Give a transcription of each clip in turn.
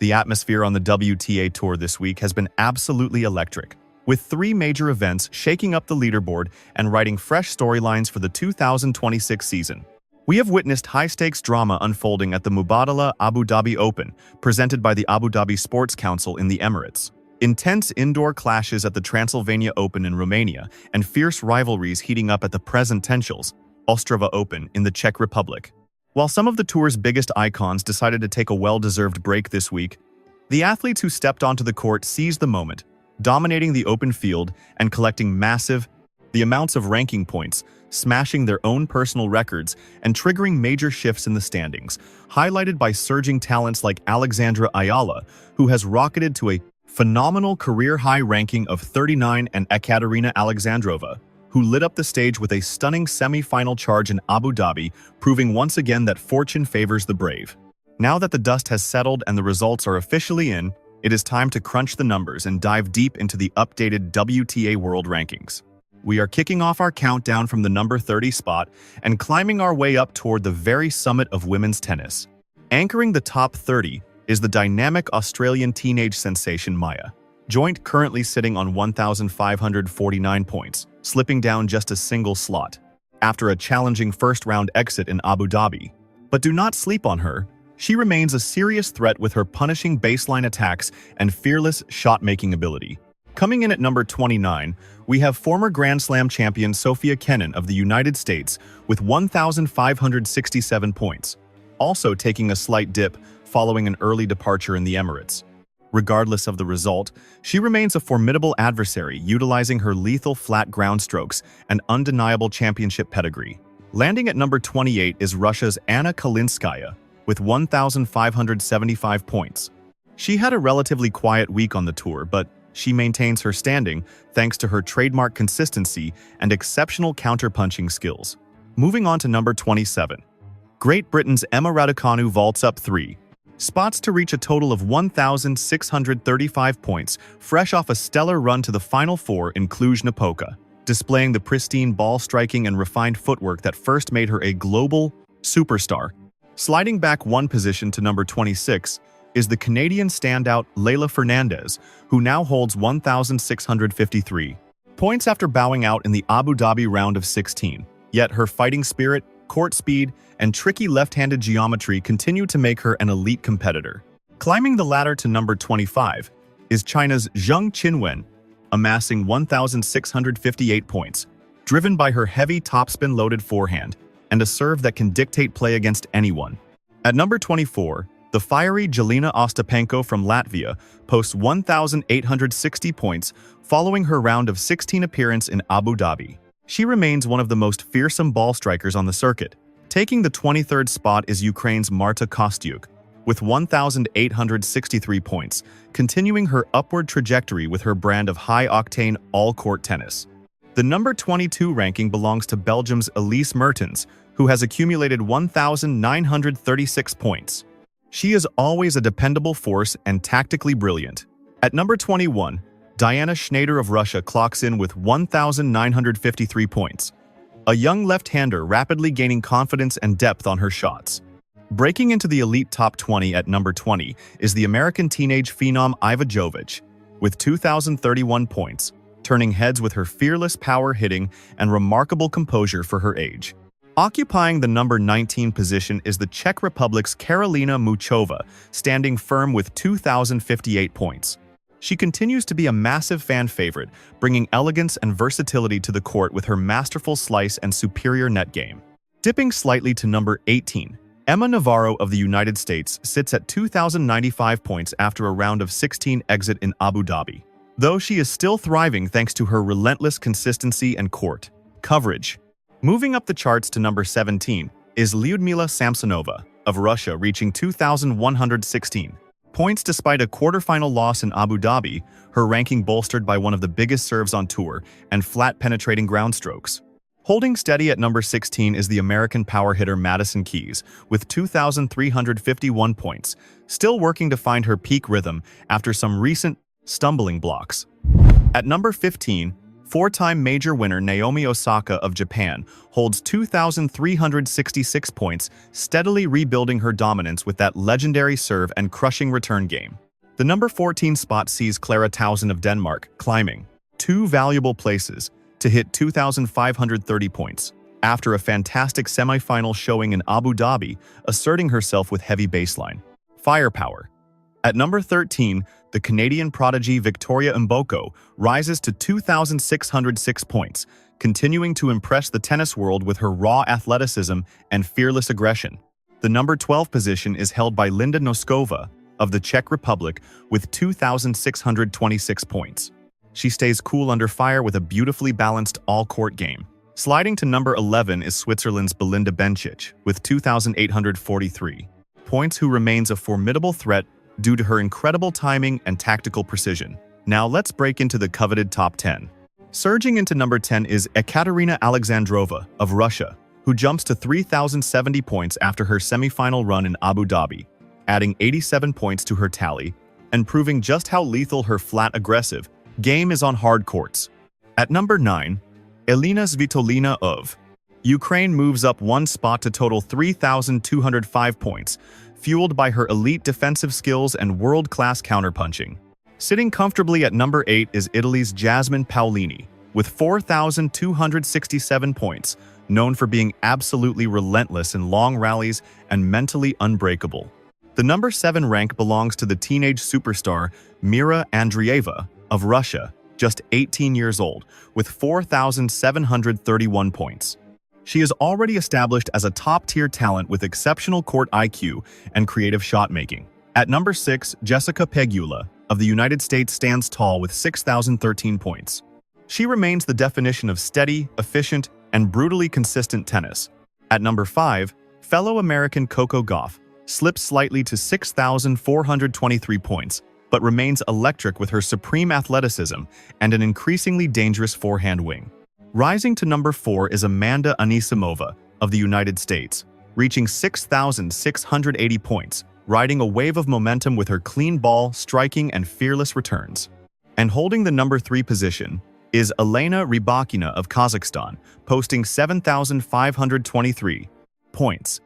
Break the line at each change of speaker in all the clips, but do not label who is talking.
The atmosphere on the WTA Tour this week has been absolutely electric, with 3 major events shaking up the leaderboard and writing fresh storylines for the 2026 season. We have witnessed high-stakes drama unfolding at the Mubadala Abu Dhabi Open, presented by the Abu Dhabi Sports Council in the Emirates. Intense indoor clashes at the Transylvania Open in Romania, and fierce rivalries heating up at the present tensions, Ostrava Open in the Czech Republic. While some of the tour's biggest icons decided to take a well-deserved break this week, the athletes who stepped onto the court seized the moment, dominating the open field and collecting massive amounts of ranking points, smashing their own personal records and triggering major shifts in the standings, highlighted by surging talents like Alexandra Eala, who has rocketed to a phenomenal career-high ranking of 39, and Ekaterina Alexandrova, who lit up the stage with a stunning semi-final charge in Abu Dhabi, proving once again that fortune favors the brave. Now that the dust has settled and the results are officially in, it is time to crunch the numbers and dive deep into the updated WTA World Rankings. We are kicking off our countdown from the number 30 spot and climbing our way up toward the very summit of women's tennis. Anchoring the top 30 is the dynamic Australian teenage sensation Maya, joint currently sitting on 1,549 points, slipping down just a single slot after a challenging first-round exit in Abu Dhabi. But do not sleep on her. She remains a serious threat with her punishing baseline attacks and fearless shot-making ability. Coming in at number 29, we have former Grand Slam champion Sofia Kenin of the United States with 1,567 points, also taking a slight dip following an early departure in the Emirates. Regardless of the result, she remains a formidable adversary, utilizing her lethal flat ground strokes and undeniable championship pedigree. Landing at number 28 is Russia's Anna Kalinskaya with 1,575 points. She had a relatively quiet week on the tour, but she maintains her standing thanks to her trademark consistency and exceptional counterpunching skills. Moving on to number 27. Great Britain's Emma Raducanu vaults up 3 spots to reach a total of 1,635 points, fresh off a stellar run to the Final Four in Cluj-Napoca, displaying the pristine ball striking and refined footwork that first made her a global superstar. Sliding back 1 position to number 26 is the Canadian standout Leylah Fernandez, who now holds 1,653 points after bowing out in the Abu Dhabi round of 16. Yet her fighting spirit, court speed, and tricky left-handed geometry continue to make her an elite competitor. Climbing the ladder to number 25 is China's Zheng Qinwen, amassing 1,658 points, driven by her heavy topspin-loaded forehand and a serve that can dictate play against anyone. At number 24, the fiery Jelena Ostapenko from Latvia posts 1,860 points following her round of 16 appearance in Abu Dhabi. She remains one of the most fearsome ball strikers on the circuit. Taking the 23rd spot is Ukraine's Marta Kostyuk, with 1,863 points, continuing her upward trajectory with her brand of high-octane all-court tennis. The number 22 ranking belongs to Belgium's Elise Mertens, who has accumulated 1,936 points. She is always a dependable force and tactically brilliant. At number 21, Diana Schneider of Russia clocks in with 1,953 points. A young left-hander rapidly gaining confidence and depth on her shots. Breaking into the elite top 20 at number 20 is the American teenage phenom Iva Jovic, with 2,031 points, turning heads with her fearless power hitting and remarkable composure for her age. Occupying the number 19 position is the Czech Republic's Karolina Muchova, standing firm with 2,058 points. She continues to be a massive fan favorite, bringing elegance and versatility to the court with her masterful slice and superior net game. Dipping slightly to number 18, Emma Navarro of the United States sits at 2,095 points after a round of 16 exit in Abu Dhabi, though she is still thriving thanks to her relentless consistency and court coverage. Moving up the charts to number 17 is Lyudmila Samsonova of Russia, reaching 2,116 points despite a quarterfinal loss in Abu Dhabi, her ranking bolstered by one of the biggest serves on tour and flat penetrating ground strokes. Holding steady at number 16 is the American power hitter Madison Keys with 2,351 points, still working to find her peak rhythm after some recent stumbling blocks. At number 15, Four-time major winner Naomi Osaka of Japan holds 2,366 points, steadily rebuilding her dominance with that legendary serve and crushing return game. The number 14 spot sees Clara Tauson of Denmark climbing two valuable places to hit 2,530 points after a fantastic semifinal showing in Abu Dhabi, asserting herself with heavy baseline firepower. At number 13, the Canadian prodigy Victoria Mboko rises to 2,606 points, continuing to impress the tennis world with her raw athleticism and fearless aggression. The number 12 position is held by Linda Noskova of the Czech Republic with 2,626 points. She stays cool under fire with a beautifully balanced all-court game. Sliding to number 11 is Switzerland's Belinda Bencic with 2,843 points, who remains a formidable threat due to her incredible timing and tactical precision. Now let's break into the coveted top 10. Surging into number 10 is Ekaterina Alexandrova of Russia, who jumps to 3,070 points after her semifinal run in Abu Dhabi, adding 87 points to her tally and proving just how lethal her flat aggressive game is on hard courts. At number 9, Elena Svitolina of Ukraine moves up one spot to total 3,205 points, fueled by her elite defensive skills and world-class counterpunching. Sitting comfortably at number 8 is Italy's Jasmine Paolini, with 4,267 points, known for being absolutely relentless in long rallies and mentally unbreakable. The number 7 rank belongs to the teenage superstar Mirra Andreeva of Russia, just 18 years old, with 4,731 points. She is already established as a top-tier talent with exceptional court IQ and creative shot-making. At number 6, Jessica Pegula of the United States stands tall with 6,013 points. She remains the definition of steady, efficient, and brutally consistent tennis. At number 5, fellow American Coco Gauff slips slightly to 6,423 points, but remains electric with her supreme athleticism and an increasingly dangerous forehand wing. Rising to number 4 is Amanda Anisimova of the United States, reaching 6,680 points, riding a wave of momentum with her clean ball, striking, and fearless returns. And holding the number 3 position is Elena Rybakina of Kazakhstan, posting 7,523 points.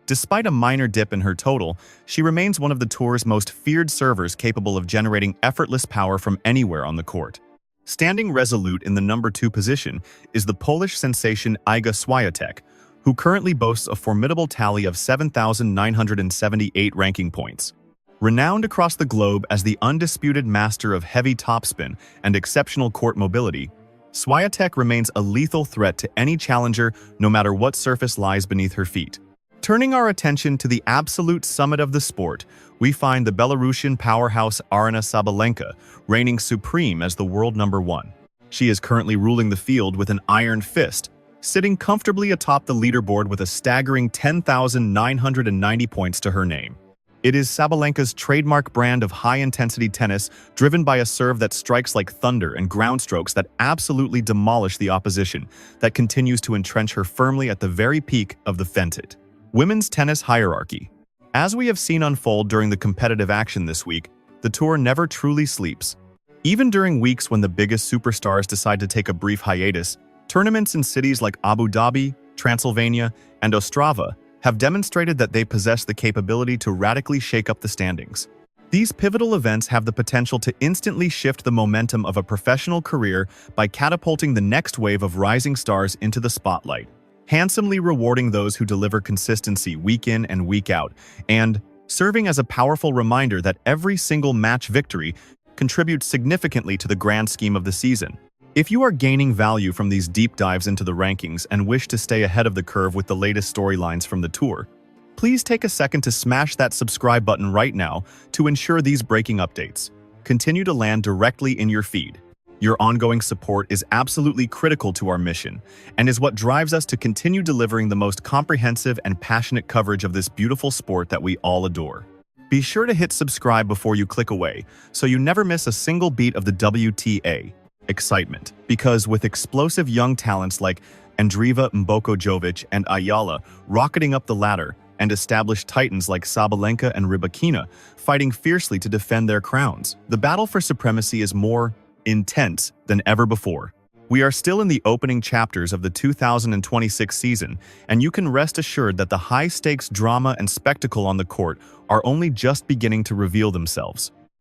Despite a minor dip in her total, she remains one of the tour's most feared servers, capable of generating effortless power from anywhere on the court. Standing resolute in the number 2 position is the Polish sensation Iga Swiatek, who currently boasts a formidable tally of 7,978 ranking points. Renowned across the globe as the undisputed master of heavy topspin and exceptional court mobility, Swiatek remains a lethal threat to any challenger, no matter what surface lies beneath her feet. Turning our attention to the absolute summit of the sport, we find the Belarusian powerhouse Aryna Sabalenka reigning supreme as the world number 1. She is currently ruling the field with an iron fist, sitting comfortably atop the leaderboard with a staggering 10,990 points to her name. It is Sabalenka's trademark brand of high-intensity tennis, driven by a serve that strikes like thunder and ground strokes that absolutely demolish the opposition, that continues to entrench her firmly at the very peak of the Fentit women's tennis hierarchy. As we have seen unfold during the competitive action this week, the tour never truly sleeps. Even during weeks when the biggest superstars decide to take a brief hiatus, tournaments in cities like Abu Dhabi, Transylvania, and Ostrava have demonstrated that they possess the capability to radically shake up the standings. These pivotal events have the potential to instantly shift the momentum of a professional career by catapulting the next wave of rising stars into the spotlight, handsomely rewarding those who deliver consistency week in and week out, and serving as a powerful reminder that every single match victory contributes significantly to the grand scheme of the season. If you are gaining value from these deep dives into the rankings and wish to stay ahead of the curve with the latest storylines from the tour, please take a second to smash that subscribe button right now to ensure these breaking updates continue to land directly in your feed. Your ongoing support is absolutely critical to our mission and is what drives us to continue delivering the most comprehensive and passionate coverage of this beautiful sport that we all adore. Be sure to hit subscribe before you click away so you never miss a single beat of the WTA excitement, because with explosive young talents like Andreeva, Mboko and Eala rocketing up the ladder, and established titans like Sabalenka and Rybakina fighting fiercely to defend their crowns, the battle for supremacy is more intense than ever before. We are still in the opening chapters of the 2026 season, and you can rest assured that the high-stakes drama and spectacle on the court are only just beginning to reveal themselves.